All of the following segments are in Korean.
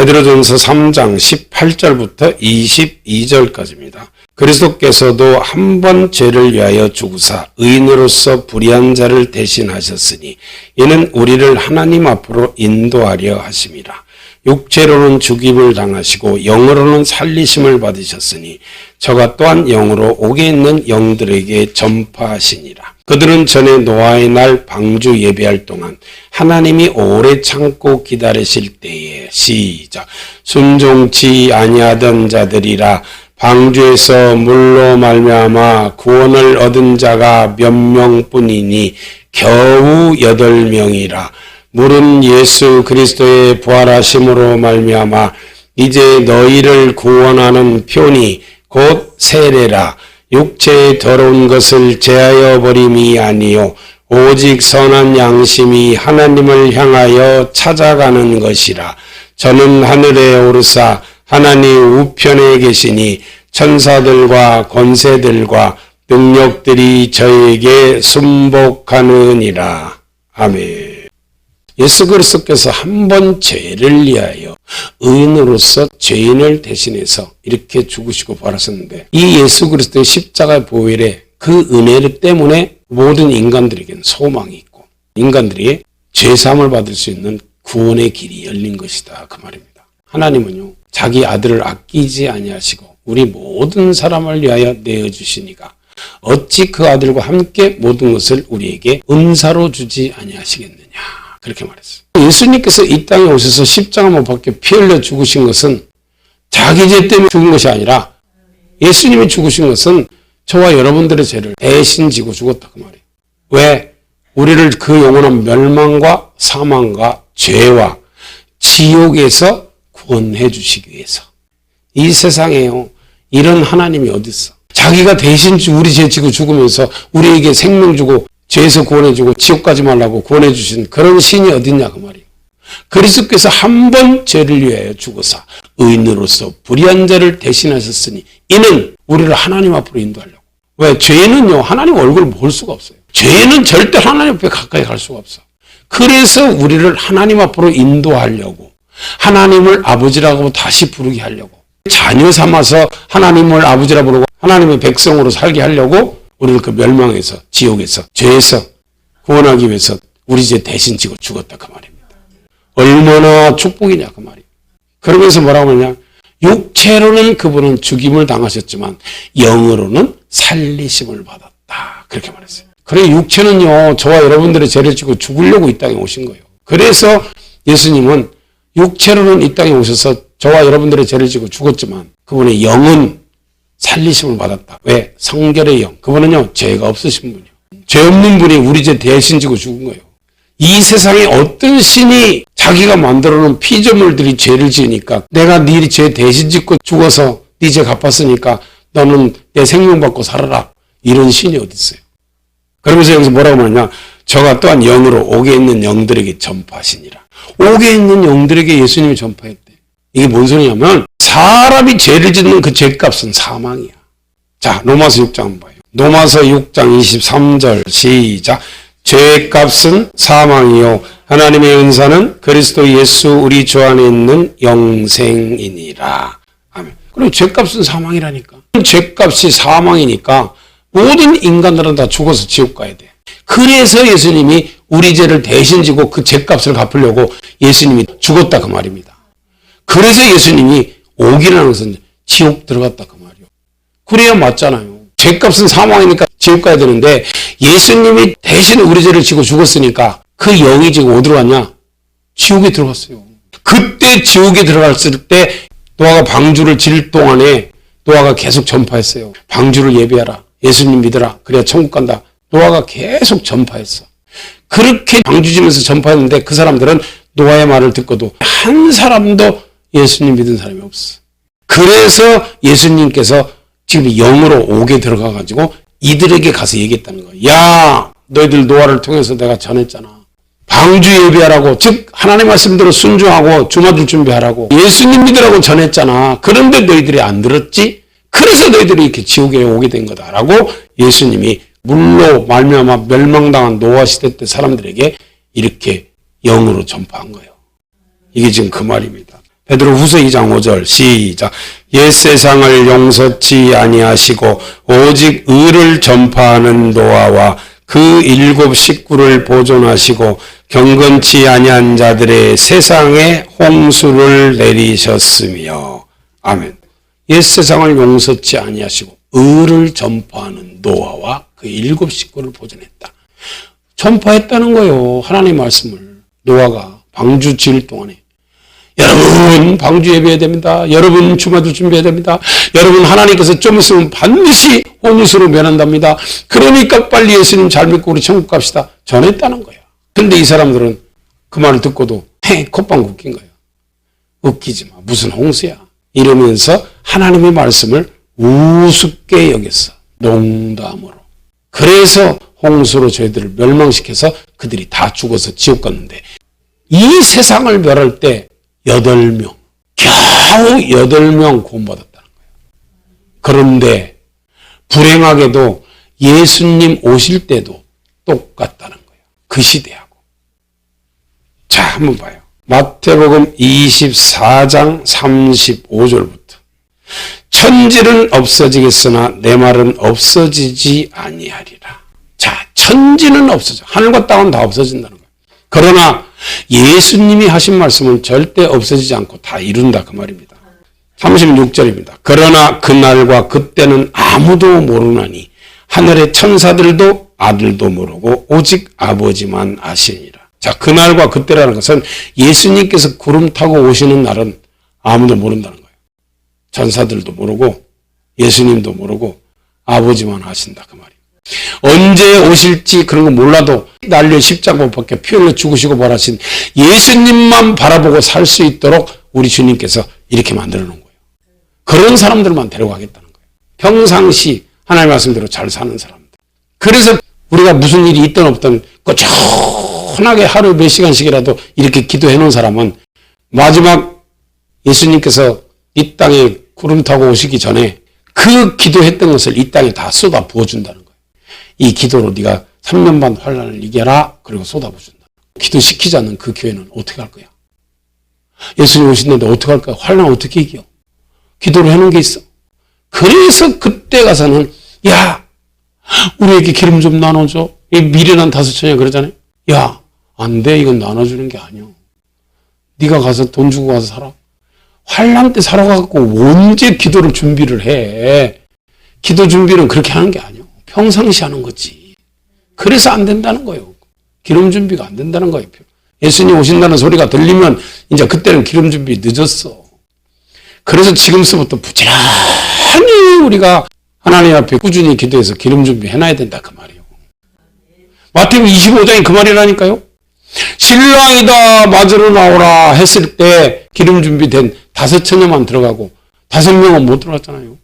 베드로전서 3장 18절부터 22절까지입니다. 그리스도께서도 한 번 죄를 위하여 죽으사 의인으로서 불의한 자를 대신하셨으니 이는 우리를 하나님 앞으로 인도하려 하심이라. 육체로는 죽임을 당하시고 영으로는 살리심을 받으셨으니 저가 또한 영으로 옥에 있는 영들에게 전파하시니라. 그들은 전에 노아의 날 방주 예배할 동안 하나님이 오래 참고 기다리실 때에 시작 순종치 아니하던 자들이라. 방주에서 물로 말미암아 구원을 얻은 자가 몇 명뿐이니 겨우 8명이라. 물은 예수 그리스도의 부활하심으로 말미암아 이제 너희를 구원하는 표니 곧 세례라. 육체의 더러운 것을 제하여 버림이 아니요 오직 선한 양심이 하나님을 향하여 찾아가는 것이라. 저는 하늘에 오르사 하나님 우편에 계시니 천사들과 권세들과 능력들이 저에게 순복하느니라. 아멘. 예수 그리스도께서 한 번 죄를 위하여 의인으로서 죄인을 대신해서 이렇게 죽으시고 부활하셨는데 이 예수 그리스도의 십자가의 보혈의 그 은혜 때문에 모든 인간들에게는 소망이 있고 인간들이 죄사함을 받을 수 있는 구원의 길이 열린 것이다 그 말입니다. 하나님은요 자기 아들을 아끼지 아니하시고 우리 모든 사람을 위하여 내어주시니까 어찌 그 아들과 함께 모든 것을 우리에게 은사로 주지 아니하시겠느냐 그렇게 말했어요. 예수님께서 이 땅에 오셔서 십자가 못 박혀 피 흘려 죽으신 것은 자기 죄 때문에 죽은 것이 아니라 예수님이 죽으신 것은 저와 여러분들의 죄를 대신 지고 죽었다 그 말이에요. 왜? 우리를 그 영원한 멸망과 사망과 죄와 지옥에서 구원해 주시기 위해서. 이 세상에요 이런 하나님이 어디 있어? 자기가 대신 우리 죄 지고 죽으면서 우리에게 생명 주고 죄에서 구원해주고 지옥 가지 말라고 구원해주신 그런 신이 어딨냐 그 말이에요. 그리스도께서 한 번 죄를 위하여 죽어서 의인으로서 불의한 자를 대신하셨으니 이는 우리를 하나님 앞으로 인도하려고. 왜? 죄는요 하나님 얼굴을 볼 수가 없어요. 죄는 절대 하나님 앞에 가까이 갈 수가 없어. 그래서 우리를 하나님 앞으로 인도하려고 하나님을 아버지라고 다시 부르게 하려고 자녀 삼아서 하나님을 아버지라 부르고 하나님의 백성으로 살게 하려고 우리를 그 멸망에서 지옥에서 죄에서 구원하기 위해서 우리 죄 대신 지고 죽었다 그 말입니다. 얼마나 축복이냐 그 말이에요. 그러면서 뭐라고 하냐 육체로는 그분은 죽임을 당하셨지만 영으로는 살리심을 받았다 그렇게 말했어요. 그래 육체는요 저와 여러분들의 죄를 지고 죽으려고 이 땅에 오신 거예요. 그래서 예수님은 육체로는 이 땅에 오셔서 저와 여러분들의 죄를 지고 죽었지만 그분의 영은 살리심을 받았다. 왜? 성결의 영. 그분은요 죄가 없으신 분이요. 죄 없는 분이 우리 죄 대신 지고 죽은 거예요. 이 세상에 어떤 신이 자기가 만들어 놓은 피조물들이 죄를 지으니까 내가 네 죄 대신 짓고 죽어서 네 죄 갚았으니까 너는 내 생명 받고 살아라. 이런 신이 어디 있어요. 그러면서 여기서 뭐라고 말하냐. 저가 또한 영으로 옥에 있는 영들에게 전파하시니라. 옥에 있는 영들에게 예수님이 전파했대. 이게 뭔 소리냐면 사람이 죄를 짓는 그 죄값은 사망이야. 자, 로마서 6장 한번 봐요. 로마서 6장 23절 시작. 죄값은 사망이요 하나님의 은사는 그리스도 예수 우리 주 안에 있는 영생이니라. 아멘. 그리고 죄값은 사망이라니까. 죄값이 사망이니까 모든 인간들은 다 죽어서 지옥 가야 돼. 그래서 예수님이 우리 죄를 대신 지고 그 죄값을 갚으려고 예수님이 죽었다 그 말입니다. 그래서 예수님이 옥이라는 것은 지옥 들어갔다 그 말이요. 그래야 맞잖아요. 죄값은 사망이니까 지옥 가야 되는데 예수님이 대신 우리 죄를 지고 죽었으니까 그 영이 지금 어디로 갔냐? 지옥에 들어갔어요. 그때 지옥에 들어갔을 때 노아가 방주를 질 동안에 노아가 계속 전파했어요. 방주를 예배하라. 예수님 믿어라. 그래야 천국 간다. 노아가 계속 전파했어. 그렇게 방주 지면서 전파했는데 그 사람들은 노아의 말을 듣고도 한 사람도 예수님 믿은 사람이 없어. 그래서 예수님께서 지금 영으로 옥에 들어가가지고 이들에게 가서 얘기했다는 거예요. 야, 너희들 노아를 통해서 내가 전했잖아. 방주 예배하라고, 즉 하나님의 말씀대로 순종하고 주마들 준비하라고 예수님 믿으라고 전했잖아. 그런데 너희들이 안 들었지? 그래서 너희들이 이렇게 지옥에 오게 된 거다라고 예수님이 물로 말미암아 멸망당한 노아 시대 때 사람들에게 이렇게 영으로 전파한 거예요. 이게 지금 그 말입니다. 베드로후서 2장 5절 시작. 옛 세상을 용서치 아니하시고 오직 의를 전파하는 노아와 그 7 식구를 보존하시고 경건치 아니한 자들의 세상에 홍수를 내리셨으며. 아멘. 옛 세상을 용서치 아니하시고 의를 전파하는 노아와 그 7 식구를 보존했다. 전파했다는 거예요. 하나님의 말씀을. 노아가 방주 지을 동안에 여러분 방주 예배해야 됩니다. 여러분 주마도 준비해야 됩니다. 여러분 하나님께서 좀 있으면 반드시 홍수로 면한답니다. 그러니까 빨리 예수님 잘 믿고 우리 천국 갑시다. 전했다는 거예요. 근데 이 사람들은 그 말을 듣고도 콧방귀 웃긴 거예요. 웃기지 마. 무슨 홍수야. 이러면서 하나님의 말씀을 우습게 여겼어. 농담으로. 그래서 홍수로 저희들을 멸망시켜서 그들이 다 죽어서 지옥 갔는데 이 세상을 멸할 때 8명, 겨우 8명 구원받았다는 거예요. 그런데 불행하게도 예수님 오실 때도 똑같다는 거예요. 그 시대하고. 자, 한번 봐요. 마태복음 24장 35절부터 천지는 없어지겠으나 내 말은 없어지지 아니하리라. 자, 천지는 없어져. 하늘과 땅은 다 없어진다는 거예요. 그러나 예수님이 하신 말씀은 절대 없어지지 않고 다 이룬다 그 말입니다. 36절입니다. 그러나 그날과 그때는 아무도 모르나니 하늘의 천사들도 아들도 모르고 오직 아버지만 아시니라. 자, 그날과 그때라는 것은 예수님께서 구름 타고 오시는 날은 아무도 모른다는 거예요. 천사들도 모르고 예수님도 모르고 아버지만 아신다 그 말이에요. 언제 오실지 그런 거 몰라도 날려 십자가 못 박혀 피 흘려 죽으시고 벌하신 예수님만 바라보고 살 수 있도록 우리 주님께서 이렇게 만들어 놓은 거예요. 그런 사람들만 데려가겠다는 거예요. 평상시 하나님의 말씀대로 잘 사는 사람들. 그래서 우리가 무슨 일이 있든 없든 꾸준하게 하루 몇 시간씩이라도 이렇게 기도해 놓은 사람은 마지막 예수님께서 이 땅에 구름 타고 오시기 전에 그 기도했던 것을 이 땅에 다 쏟아 부어준다는 거예요. 이 기도로 네가 3년 반 환난을 이겨라. 그리고 쏟아부어준다. 기도시키지 않는 그 교회는 어떻게 할 거야? 예수님 오신다는데 어떻게 할 거야? 환난 어떻게 이겨? 기도를 해놓은 게 있어. 그래서 그때 가서는 야 우리에게 기름 좀 나눠줘. 이 미련한 5천이야 그러잖아요. 야 안 돼. 이건 나눠주는 게 아니야. 네가 가서 돈 주고 가서 살아. 환난 때 살아가고 언제 기도를 준비를 해. 기도 준비는 그렇게 하는 게 아니야. 평상시 하는 거지. 그래서 안 된다는 거예요. 기름 준비가 안 된다는 거예요. 예수님 오신다는 소리가 들리면 이제 그때는 기름 준비 늦었어. 그래서 지금서부터 부지런히 우리가 하나님 앞에 꾸준히 기도해서 기름 준비 해놔야 된다 그 말이에요. 마태복음 25장이 그 말이라니까요. 신랑이다 맞으러 나오라 했을 때 기름 준비된 5처녀만 들어가고 5명은 못 들어갔잖아요.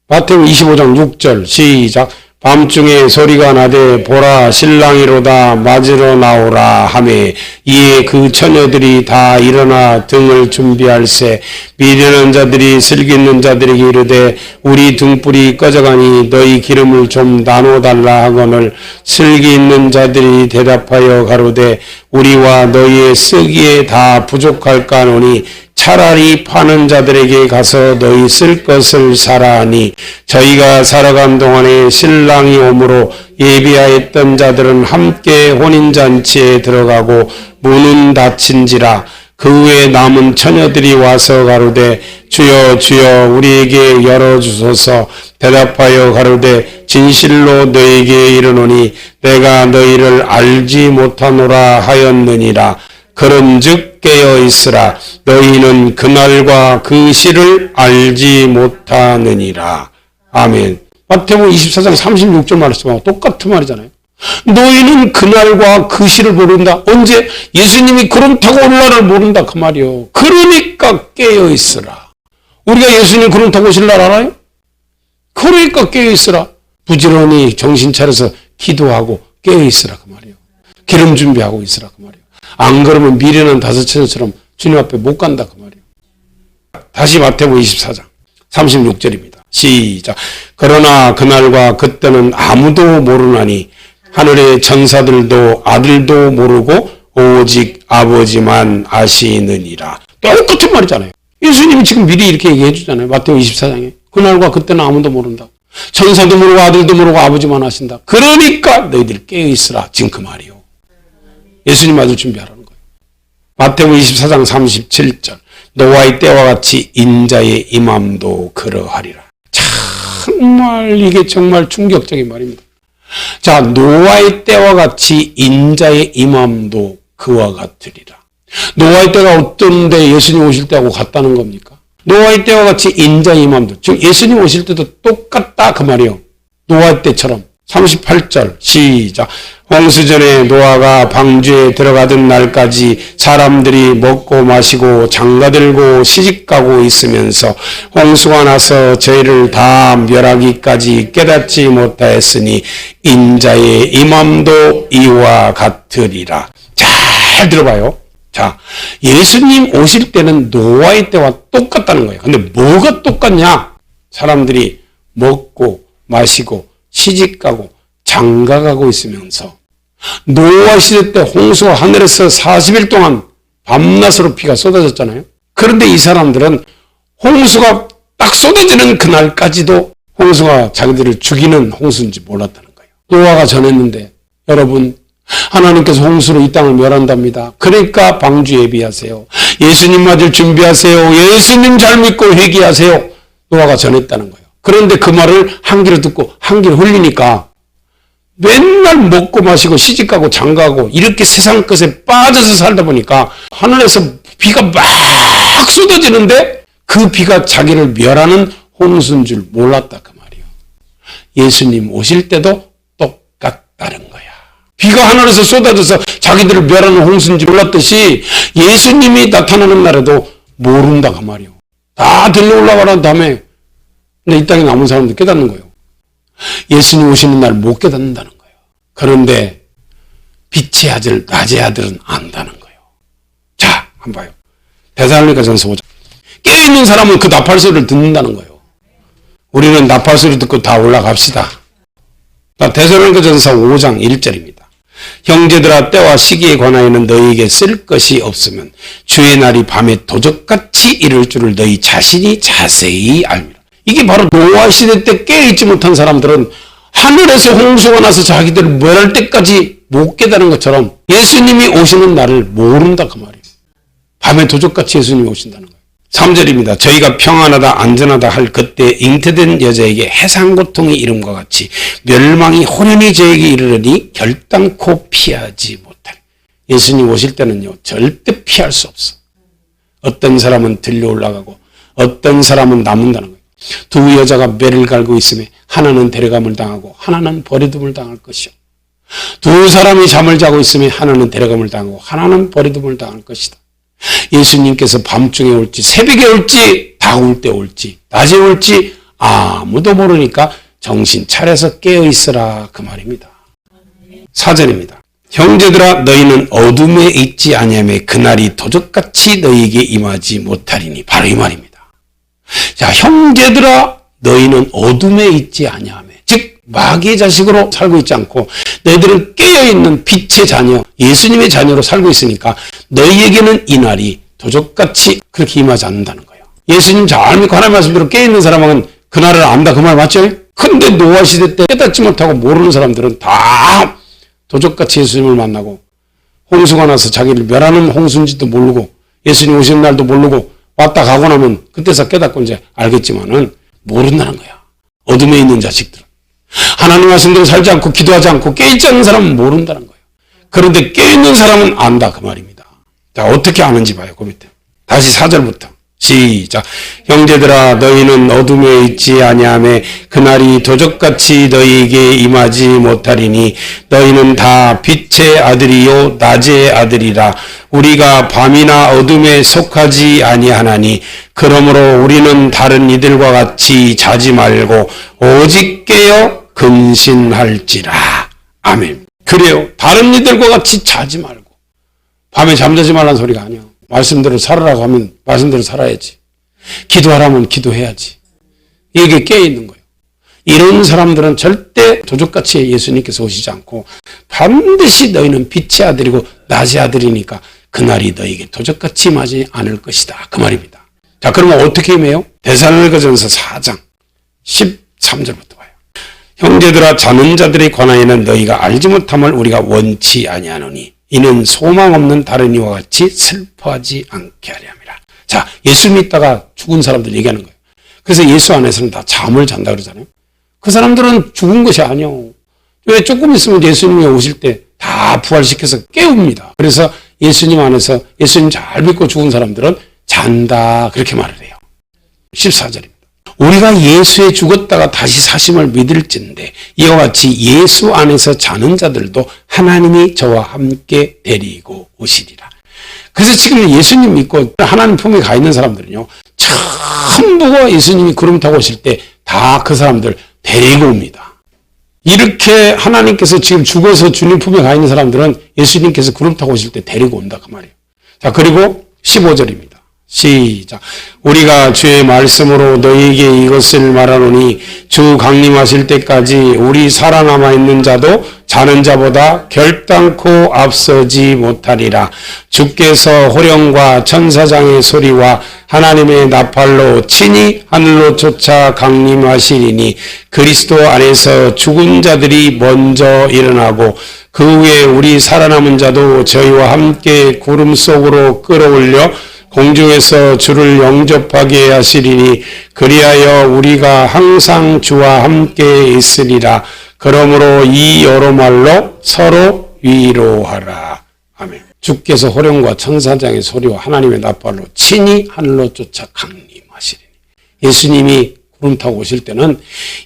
마태복음 25장 6절 시작. 밤중에 소리가 나되 보라 신랑이로다 맞으러 나오라 하매 이에 그 처녀들이 다 일어나 등을 준비할세 미련한 자들이 슬기 있는 자들에게 이르되 우리 등불이 꺼져가니 너희 기름을 좀 나눠달라 하거늘 슬기 있는 자들이 대답하여 가로되 우리와 너희의 쓰기에 다 부족할까 하노니 차라리 파는 자들에게 가서 너희 쓸 것을 사라 하니 저희가 살아간 동안에 신랑이 오므로 예비하였던 자들은 함께 혼인잔치에 들어가고 문은 닫힌지라 그 후에 남은 처녀들이 와서 가로되 주여 주여 우리에게 열어주소서 대답하여 가로되 진실로 너희에게 이르노니 내가 너희를 알지 못하노라 하였느니라. 그런즉 깨어있으라 너희는 그날과 그 시를 알지 못하느니라. 아멘. 마태복음 24장 36절 말씀하고 똑같은 말이잖아요. 너희는 그날과 그 시를 모른다. 언제? 예수님이 구름 타고 올 날을 모른다 그 말이요. 그러니까 깨어있으라. 우리가 예수님 구름 타고 오실 날 알아요? 그러니까 깨어있으라. 부지런히 정신 차려서 기도하고 깨어있으라 그 말이요. 기름 준비하고 있으라 그 말이요. 안 그러면 미련한 5처녀처럼 주님 앞에 못 간다 그 말이에요. 다시 마태복음 24장 36절입니다. 시작. 그러나 그날과 그때는 아무도 모르나니 하늘의 천사들도 아들도 모르고 오직 아버지만 아시느니라. 똑같은 말이잖아요. 예수님이 지금 미리 이렇게 얘기해 주잖아요. 마태복음 24장에. 그날과 그때는 아무도 모른다. 천사도 모르고 아들도 모르고 아버지만 아신다. 그러니까 너희들 깨어있으라. 지금 그 말이요. 예수님 맞을 준비하라는 거예요. 마태복음 24장 37절. 노아의 때와 같이 인자의 임함도 그러하리라. 정말 이게 정말 충격적인 말입니다. 자, 노아의 때와 같이 인자의 임함도 그와 같으리라. 노아의 때가 어떤데 예수님 오실 때하고 같다는 겁니까? 노아의 때와 같이 인자의 임함도, 즉 예수님 오실 때도 똑같다 그 말이에요. 노아의 때처럼. 38절 시작. 홍수전에 노아가 방주에 들어가던 날까지 사람들이 먹고 마시고 장가들고 시집가고 있으면서 홍수가 나서 저희를 다 멸하기까지 깨닫지 못하였으니 인자의 임함도 이와 같으리라. 잘 들어봐요. 자, 예수님 오실 때는 노아의 때와 똑같다는 거예요. 근데 뭐가 똑같냐? 사람들이 먹고 마시고 시집가고 장가가고 있으면서 노아 시대 때 홍수가 하늘에서 40일 동안 밤낮으로 비가 쏟아졌잖아요. 그런데 이 사람들은 홍수가 딱 쏟아지는 그날까지도 홍수가 자기들을 죽이는 홍수인지 몰랐다는 거예요. 노아가 전했는데 여러분 하나님께서 홍수로 이 땅을 멸한답니다. 그러니까 방주 예비하세요. 예수님 맞을 준비하세요. 예수님 잘 믿고 회개하세요. 노아가 전했다는 거예요. 그런데 그 말을 한 귀로 듣고 한 귀로 흘리니까 맨날 먹고 마시고 시집가고 장가가고 이렇게 세상 것에 빠져서 살다 보니까 하늘에서 비가 막 쏟아지는데 그 비가 자기를 멸하는 홍수인 줄 몰랐다 그 말이에요. 예수님 오실 때도 똑같다는 거야. 비가 하늘에서 쏟아져서 자기들을 멸하는 홍수인지 몰랐듯이 예수님이 나타나는 날에도 모른다 그 말이에요. 다 들러 올라가란 다음에 근데 이 땅에 남은 사람들 깨닫는 거예요. 예수님 오시는 날 못 깨닫는다는 거예요. 그런데 빛의 아들, 낮의 아들은 안다는 거예요. 자, 한번 봐요. 데살로니가전서 5장. 깨어있는 사람은 그 나팔 소리를 듣는다는 거예요. 우리는 나팔 소리 듣고 다 올라갑시다. 데살로니가전서 5장 1절입니다. 형제들아 때와 시기에 관하여는 너희에게 쓸 것이 없으면 주의 날이 밤에 도적같이 이를 줄을 너희 자신이 자세히 알미라. 이게 바로 노아 시대 때 깨어있지 못한 사람들은 하늘에서 홍수가 나서 자기들을 멸할 때까지 못 깨달은 것처럼 예수님이 오시는 날을 모른다 그 말이에요. 밤에 도적같이 예수님이 오신다는 거예요. 3절입니다. 저희가 평안하다 안전하다 할 그때 잉태된 여자에게 해상고통이 이름과 같이 멸망이 호련히 저에게 이르르니 결단코 피하지 못하리. 예수님 오실 때는요 절대 피할 수 없어. 어떤 사람은 들려 올라가고 어떤 사람은 남는다는 거예요. 두 여자가 매를 갈고 있음에 하나는 데려감을 당하고 하나는 버리둠을 당할 것이요. 두 사람이 잠을 자고 있음에 하나는 데려감을 당하고 하나는 버리둠을 당할 것이다. 예수님께서 밤중에 올지 새벽에 올지 다울 때 올지 낮에 올지 아무도 모르니까 정신 차려서 깨어있으라 그 말입니다. 4절입니다. 형제들아 너희는 어둠에 있지 아니하며 그날이 도적같이 너희에게 임하지 못하리니 바로 이 말입니다. 자, 형제들아 너희는 어둠에 있지 아니하며 즉 마귀의 자식으로 살고 있지 않고 너희들은 깨어있는 빛의 자녀 예수님의 자녀로 살고 있으니까 너희에게는 이 날이 도적같이 그렇게 임하지 않는다는 거예요. 예수님 잘 믿고 하나님 말씀대로 깨어있는 사람은 그날을 안다 그 말 맞죠? 근데 노아 시대 때 깨닫지 못하고 모르는 사람들은 다 도적같이 예수님을 만나고 홍수가 나서 자기를 멸하는 홍수인지도 모르고 예수님 오시는 날도 모르고 왔다 가고 나면 그때서 깨닫고 이제 알겠지만은 모른다는 거야. 어둠에 있는 자식들은. 하나님 말씀대로 살지 않고 기도하지 않고 깨있지 않는 사람은 모른다는 거예요. 그런데 깨있는 사람은 안다 그 말입니다. 자, 어떻게 아는지 봐요. 그 밑에. 다시 4절부터. 시작. 형제들아 너희는 어둠에 있지 아니하며 그날이 도적같이 너희에게 임하지 못하리니 너희는 다 빛의 아들이요 낮의 아들이라. 우리가 밤이나 어둠에 속하지 아니하나니 그러므로 우리는 다른 이들과 같이 자지 말고 오직 깨어 근신할지라. 아멘. 그래요. 다른 이들과 같이 자지 말고 밤에 잠자지 말라는 소리가 아니야. 말씀대로 살아라고 하면 말씀대로 살아야지. 기도하라면 기도해야지. 이게 깨어있는 거예요. 이런 사람들은 절대 도적같이 예수님께서 오시지 않고 반드시 너희는 빛의 아들이고 낮의 아들이니까 그날이 너에게 도적같이 임하지 않을 것이다. 그 말입니다. 자, 그러면 어떻게 임해요? 데살로니가전서 4장 13절부터 봐요. 형제들아, 자는 자들의 관하에는 너희가 알지 못함을 우리가 원치 아니하노니 이는 소망 없는 다른 이와 같이 슬퍼하지 않게 하려 함이라. 자, 예수 믿다가 죽은 사람들 얘기하는 거예요. 그래서 예수 안에서는 다 잠을 잔다 그러잖아요. 그 사람들은 죽은 것이 아니요. 왜 조금 있으면 예수님이 오실 때 다 부활시켜서 깨웁니다. 그래서 예수님 안에서 예수님 잘 믿고 죽은 사람들은 잔다. 그렇게 말을 해요. 14절입니다. 우리가 예수에 죽었다가 다시 사심을 믿을진데 이와 같이 예수 안에서 자는 자들도 하나님이 저와 함께 데리고 오시리라. 그래서 지금 예수님 믿고 하나님 품에 가 있는 사람들은요, 전부가 예수님이 구름 타고 오실 때 다 그 사람들 데리고 옵니다. 이렇게 하나님께서 지금 죽어서 주님 품에 가 있는 사람들은 예수님께서 구름 타고 오실 때 데리고 온다 그 말이에요. 자, 그리고 15절입니다. 시작. 우리가 주의 말씀으로 너희에게 이것을 말하노니 주 강림하실 때까지 우리 살아남아 있는 자도 자는 자보다 결단코 앞서지 못하리라. 주께서 호령과 천사장의 소리와 하나님의 나팔로 친히 하늘로 쫓아 강림하시리니 그리스도 안에서 죽은 자들이 먼저 일어나고 그 후에 우리 살아남은 자도 저희와 함께 구름 속으로 끌어올려 공중에서 주를 영접하게 하시리니 그리하여 우리가 항상 주와 함께 있으리라. 그러므로 이 여러 말로 서로 위로하라. 아멘. 주께서 호령과 천사장의 소리와 하나님의 나팔로 친히 하늘로 쫓아 강림하시리니. 예수님이 구름 타고 오실 때는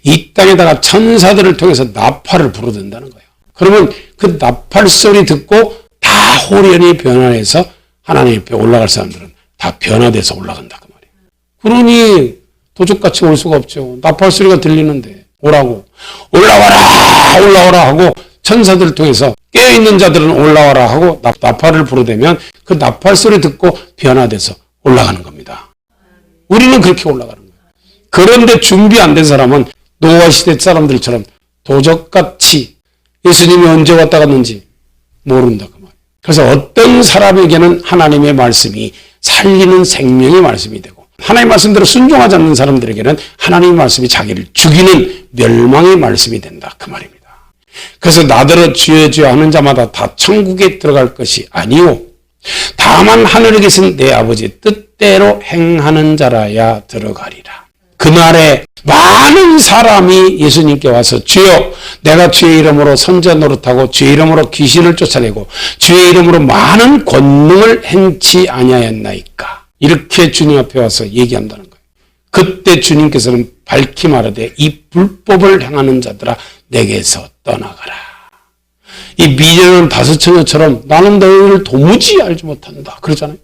이 땅에다가 천사들을 통해서 나팔을 불어댄다는 거예요. 그러면 그 나팔 소리 듣고 다 호련히 변화해서 하나님 옆에 올라갈 사람들은 다 변화돼서 올라간다 그 말이에요. 그러니 도적같이 올 수가 없죠. 나팔 소리가 들리는데 오라고 올라와라 하고 천사들을 통해서 깨어있는 자들은 올라와라 하고 나팔을 부르되면 그 나팔 소리 듣고 변화돼서 올라가는 겁니다. 우리는 그렇게 올라가는 거예요. 그런데 준비 안 된 사람은 노아 시대 사람들처럼 도적같이 예수님이 언제 왔다 갔는지 모른다 그 말이에요. 그래서 어떤 사람에게는 하나님의 말씀이 살리는 생명의 말씀이 되고 하나님의 말씀대로 순종하지 않는 사람들에게는 하나님의 말씀이 자기를 죽이는 멸망의 말씀이 된다 그 말입니다. 그래서 나더러 주여 주여 하는 자마다 다 천국에 들어갈 것이 아니오 다만 하늘에 계신 내 아버지의 뜻대로 행하는 자라야 들어가리라. 그날에 많은 사람이 예수님께 와서 주여 내가 주의 이름으로 선자 노릇하고 주의 이름으로 귀신을 쫓아내고 주의 이름으로 많은 권능을 행치 아니하였나이까. 이렇게 주님 앞에 와서 얘기한다는 거예요. 그때 주님께서는 밝히 말하되 이 불법을 행하는 자들아 내게서 떠나가라. 이 미련한 다섯처녀처럼 나는 너희를 도무지 알지 못한다 그러잖아요.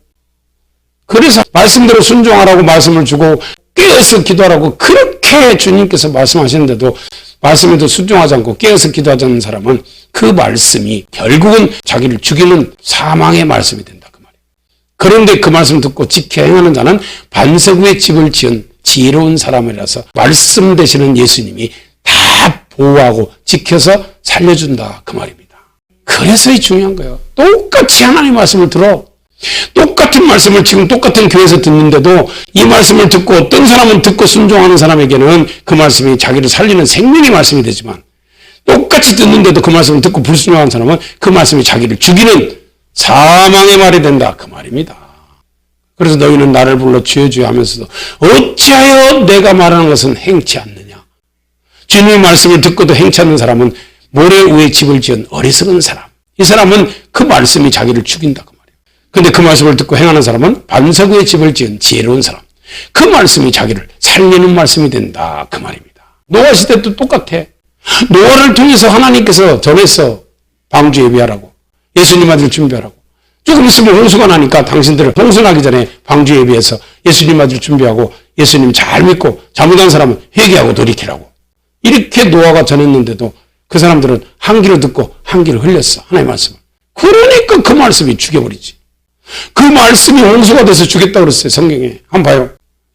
그래서 말씀대로 순종하라고 말씀을 주고 깨어서 기도하라고 그렇게 주님께서 말씀하시는데도 말씀에도 순종하지 않고 깨어서 기도하지 않는 사람은 그 말씀이 결국은 자기를 죽이는 사망의 말씀이 된다 그 말이에요. 그런데 그 말씀 듣고 지켜 행하는 자는 반석 위에 집을 지은 지혜로운 사람이라서 말씀 되시는 예수님이 다 보호하고 지켜서 살려준다 그 말입니다. 그래서 이 중요한 거예요. 똑같이 하나님의 말씀을 들어. 똑같은 말씀을 지금 똑같은 교회에서 듣는데도 이 말씀을 듣고 어떤 사람은 듣고 순종하는 사람에게는 그 말씀이 자기를 살리는 생명의 말씀이 되지만 똑같이 듣는데도 그 말씀을 듣고 불순종하는 사람은 그 말씀이 자기를 죽이는 사망의 말이 된다 그 말입니다. 그래서 너희는 나를 불러 주여 주여 하면서도 어찌하여 내가 말하는 것은 행치 않느냐. 주님의 말씀을 듣고도 행치 않는 사람은 모래 위에 집을 지은 어리석은 사람. 이 사람은 그 말씀이 자기를 죽인다 그 말이에요. 근데 그 말씀을 듣고 행하는 사람은 반석 위에 집을 지은 지혜로운 사람. 그 말씀이 자기를 살리는 말씀이 된다 그 말입니다. 노아 시대도 똑같아. 노아를 통해서 하나님께서 전했어. 방주 예비하라고. 예수님 아들 준비하라고. 조금 있으면 홍수가 나니까 당신들을 홍수 나기 전에 방주 예비해서 예수님 아들 준비하고 예수님 잘 믿고 잘못한 사람은 회개하고 돌이키라고. 이렇게 노아가 전했는데도 그 사람들은 한 귀로 듣고 한 귀로 흘렸어. 하나님의 말씀을. 그러니까 그 말씀이 죽여버리지. 그 말씀이 홍수가 돼서 죽였다고 그랬어요. 성경에. 한번 봐요.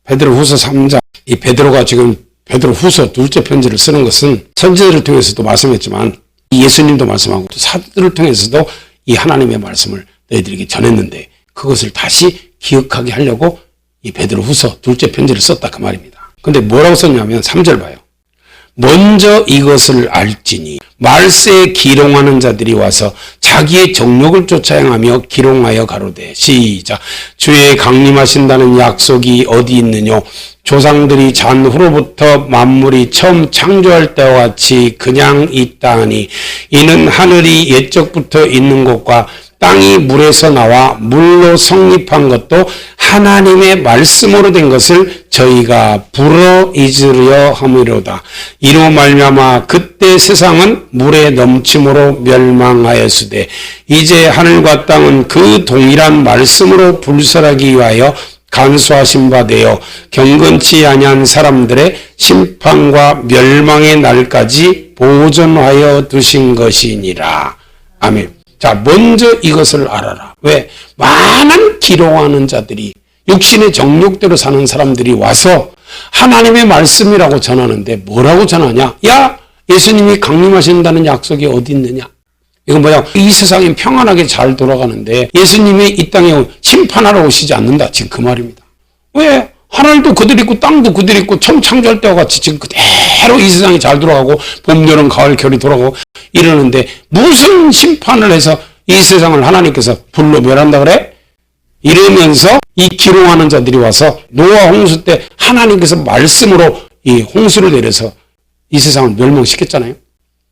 베드로후서 3장. 이 베드로가 지금 베드로후서 둘째 편지를 쓰는 것은 선지자들을 통해서도 말씀했지만 예수님도 말씀하고 또 사도들을 통해서도 이 하나님의 말씀을 너희들에게 전했는데 그것을 다시 기억하게 하려고 이 베드로후서 둘째 편지를 썼다 그 말입니다. 근데 뭐라고 썼냐면 3절 봐요. 먼저 이것을 알지니 말세에 기롱하는 자들이 와서 자기의 정욕을 쫓아 행하며 기롱하여 가로되 시작 주의 강림하신다는 약속이 어디 있느뇨 조상들이 잔후로부터 만물이 처음 창조할 때와 같이 그냥 있다하니 이는 하늘이 옛적부터 있는 것과 땅이 물에서 나와 물로 성립한 것도 하나님의 말씀으로 된 것을 저희가 불어 잊으려 함이로다. 이로 말미암아 그때 세상은 물에 넘침으로 멸망하였으되 이제 하늘과 땅은 그 동일한 말씀으로 불설하기 위하여 간수하신 바 되어 경건치 아니한 사람들의 심판과 멸망의 날까지 보존하여 두신 것이니라. 아멘. 자, 먼저 이것을 알아라. 왜? 많은 기롱하는 자들이 육신의 정욕대로 사는 사람들이 와서 하나님의 말씀이라고 전하는데 뭐라고 전하냐? 야, 예수님이 강림하신다는 약속이 어디 있느냐? 이건 뭐야? 이 세상이 평안하게 잘 돌아가는데 예수님이 이 땅에 심판하러 오시지 않는다. 지금 그 말입니다. 왜? 하늘도 그들 있고 땅도 그들 있고 처음 창조할 때와 같이 지금 그대로 이 세상이 잘 돌아가고 봄, 여름, 가을, 겨울이 돌아가고 이러는데 무슨 심판을 해서 이 세상을 하나님께서 불로 멸한다 그래? 이러면서 이 기롱하는 자들이 와서 노아 홍수 때 하나님께서 말씀으로 이 홍수를 내려서 이 세상을 멸망시켰잖아요.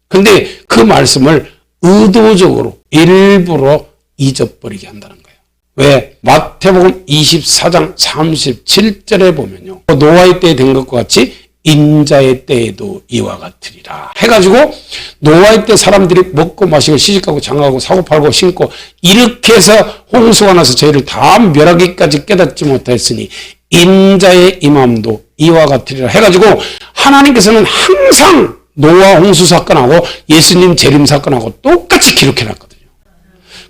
근데 그 말씀을 의도적으로 일부러 잊어버리게 한다는 거예요. 왜? 마태복음 24장 37절에 보면요. 노아의 때에 된 것과 같이 인자의 때에도 이와 같으리라 해가지고 노아의 때 사람들이 먹고 마시고 시집가고 장가가고 사고 팔고 신고 이렇게 해서 홍수가 나서 저희를 다 멸하기까지 깨닫지 못했으니 인자의 임함도 이와 같으리라 해가지고 하나님께서는 항상 노아 홍수 사건하고 예수님 재림 사건하고 똑같이 기록해놨거든요.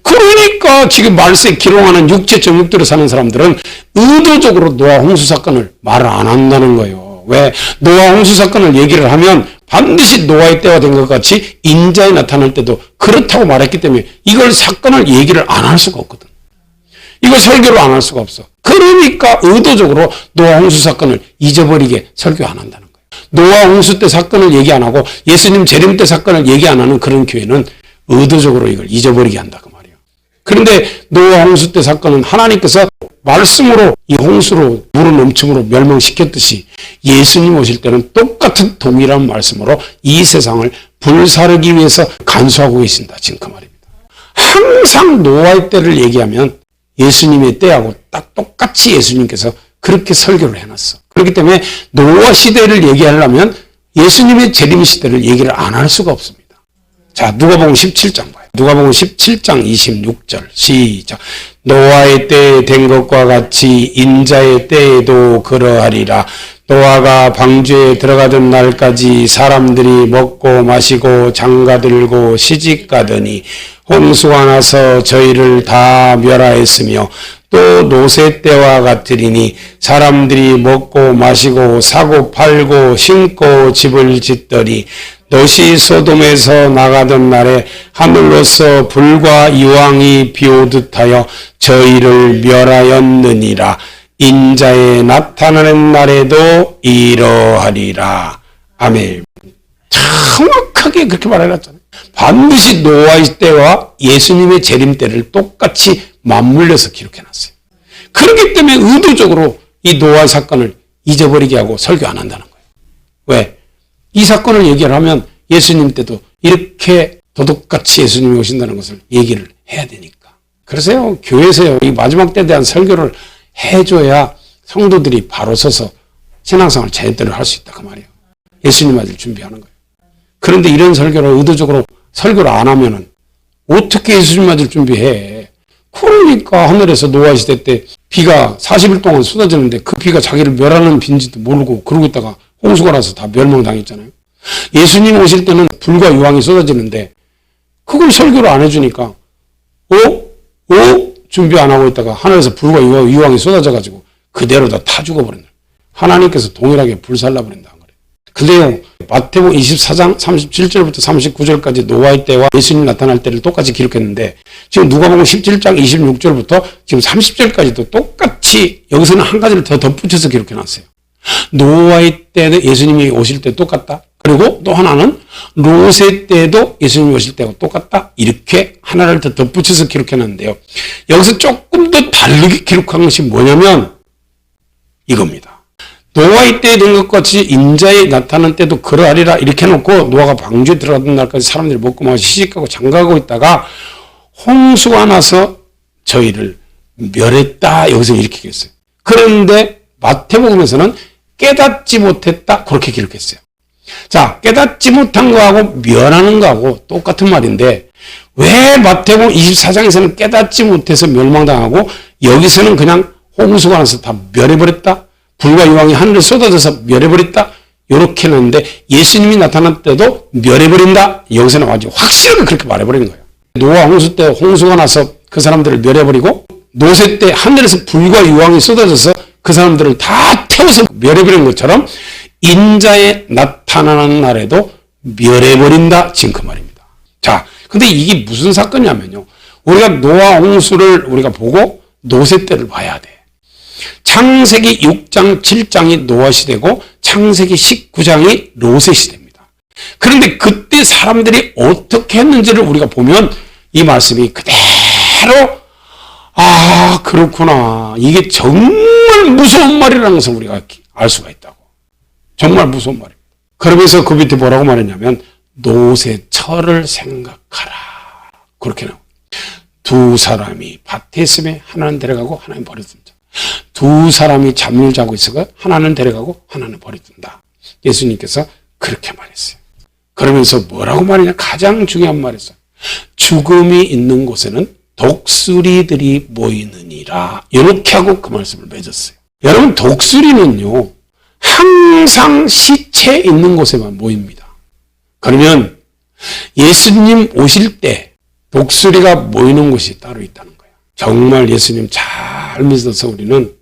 그러니까 지금 말세 기롱하는 육체 정욕대로 사는 사람들은 의도적으로 노아 홍수 사건을 말을 안 한다는 거예요. 왜? 노아 홍수 사건을 얘기를 하면 반드시 노아의 때와 된 것 같이 인자에 나타날 때도 그렇다고 말했기 때문에 이걸 사건을 얘기를 안 할 수가 없거든. 이걸 설교를 안 할 수가 없어. 그러니까 의도적으로 노아 홍수 사건을 잊어버리게 설교 안 한다는 거예요. 노아 홍수 때 사건을 얘기 안 하고 예수님 재림 때 사건을 얘기 안 하는 그런 교회는 의도적으로 이걸 잊어버리게 한다 그 말이에요. 그런데 노아 홍수 때 사건은 하나님께서 말씀으로 이 홍수로 물을 넘침으로 멸망시켰듯이 예수님 오실 때는 똑같은 동일한 말씀으로 이 세상을 불사르기 위해서 간수하고 계신다. 지금 그 말입니다. 항상 노아의 때를 얘기하면 예수님의 때하고 딱 똑같이 예수님께서 그렇게 설교를 해놨어. 그렇기 때문에 노아 시대를 얘기하려면 예수님의 재림 시대를 얘기를 안 할 수가 없습니다. 자, 누가복음 17장 봐요. 누가복음 17장 26절 시작. 노아의 때에 된 것과 같이 인자의 때에도 그러하리라. 노아가 방주에 들어가던 날까지 사람들이 먹고 마시고 장가들고 시집가더니 홍수가 나서 저희를 다 멸하였으며 또 노세 때와 같으리니 사람들이 먹고 마시고 사고 팔고 신고 집을 짓더니 롯이 소돔에서 나가던 날에 하늘로서 불과 이왕이 비오듯 하여 저희를 멸하였느니라. 인자에 나타나는 날에도 이러하리라. 아멘. 정확하게 그렇게 말해놨잖아요. 반드시 노아의 때와 예수님의 재림 때를 똑같이 맞물려서 기록해놨어요. 그렇기 때문에 의도적으로 이 노아 사건을 잊어버리게 하고 설교 안 한다는 거예요. 왜? 이 사건을 얘기를 하면 예수님 때도 이렇게 도둑같이 예수님이 오신다는 것을 얘기를 해야 되니까. 그래서요, 교회에서요, 이 마지막 때에 대한 설교를 해줘야 성도들이 바로 서서 신앙생활을 제대로 할 수 있다. 그 말이에요. 예수님 맞을 준비하는 거예요. 그런데 이런 설교를 의도적으로 설교를 안 하면은 어떻게 예수님 맞을 준비해? 그러니까 하늘에서 노아 시대 때 비가 40일 동안 쏟아지는데 그 비가 자기를 멸하는 비인지도 모르고 그러고 있다가 홍수가 나서 다 멸망당했잖아요. 예수님 오실 때는 불과 유황이 쏟아지는데 그걸 설교를 안 해주니까 준비 안 하고 있다가 하늘에서 불과 유황이 쏟아져가지고 그대로 다 죽어버린다. 하나님께서 동일하게 불살라버린다. 그 그래요. 마태복음 24장 37절부터 39절까지 노아의 때와 예수님 나타날 때를 똑같이 기록했는데 지금 누가복음 17장 26절부터 지금 30절까지도 똑같이 여기서는 한 가지를 더 덧붙여서 기록해놨어요. 노아의 때는 예수님이 오실 때 똑같다. 그리고 또 하나는 롯의 때도 예수님이 오실 때가 똑같다. 이렇게 하나를 더 덧붙여서 기록해놨는데요. 여기서 조금 더 다르게 기록한 것이 뭐냐면 이겁니다. 노아의 때에 된 것 같이 인자에 나타난 때도 그러하리라 이렇게 해놓고 노아가 방주에 들어가던 날까지 사람들이 먹고 마시고 시집가고 장가가고 있다가 홍수가 나서 저희를 멸했다. 여기서 이렇게 기록했어요. 그런데 마태복음에서는 깨닫지 못했다. 그렇게 기록했어요. 자, 깨닫지 못한 거하고 멸하는 거하고 똑같은 말인데 왜 마태복음 24장에서는 깨닫지 못해서 멸망당하고 여기서는 그냥 홍수가 나서 다 멸해버렸다. 불과 유황이 하늘에 쏟아져서 멸해버렸다. 이렇게 했는데 예수님이 나타날 때도 멸해버린다. 여기서는 아주 확실하게 그렇게 말해버리는 거예요. 노아 홍수 때 홍수가 나서 그 사람들을 멸해버리고 노세 때 하늘에서 불과 유황이 쏟아져서 그 사람들을 다 태워서 멸해버린 것처럼 인자에 나타나는 날에도 멸해버린다. 지금 그 말입니다. 자, 근데 이게 무슨 사건이냐면요. 우리가 노아 홍수를 우리가 보고 노세 때를 봐야 돼. 창세기 6장 7장이 노아 시대고 창세기 19장이 롯의 시대입니다. 그런데 그때 사람들이 어떻게 했는지를 우리가 보면 이 말씀이 그대로 그렇구나. 이게 정말 무서운 말이라는 것을 우리가 알 수가 있다고. 정말 무서운 말입니다. 그러면서 그 밑에 뭐라고 말했냐면 롯의 처를 생각하라. 그렇게 나옵니다. 두 사람이 밭에 있으면 하나는 데려가고 하나는 버려둔다. 두 사람이 잠을 자고 있어가 하나는 데려가고 하나는 버려둔다. 예수님께서 그렇게 말했어요. 그러면서 뭐라고 말이냐? 가장 중요한 말이었어요. 죽음이 있는 곳에는 독수리들이 모이느니라. 이렇게 하고 그 말씀을 맺었어요. 여러분, 독수리는요 항상 시체 있는 곳에만 모입니다. 그러면 예수님 오실 때 독수리가 모이는 곳이 따로 있다는 거예요. 정말 예수님 잘 믿어서 우리는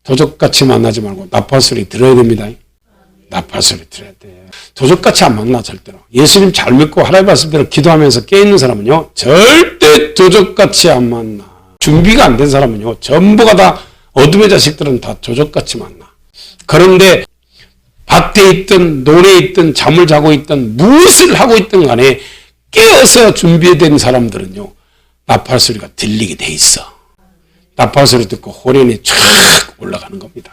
도적같이 만나지 말고 나팔소리 들어야 됩니다. 나팔소리 들어야 돼. 도적같이 안 만나 절대로. 예수님 잘 믿고 하나님 말씀대로 기도하면서 깨있는 사람은요 절대 도적같이 안 만나. 준비가 안 된 사람은요 전부가 다 어둠의 자식들은 다 도적같이 만나. 그런데 밭에 있든 논에 있든 잠을 자고 있든 무엇을 하고 있든 간에 깨어서 준비된 사람들은요 나팔소리가 들리게 돼 있어. 나팔소리 듣고 호련이 쫙 올라가는 겁니다.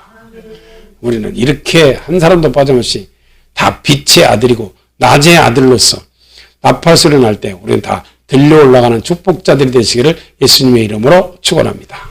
우리는 이렇게 한 사람도 빠짐없이 다 빛의 아들이고 낮의 아들로서 나팔소리 날 때 우리는 다 들려 올라가는 축복자들이 되시기를 예수님의 이름으로 축원합니다.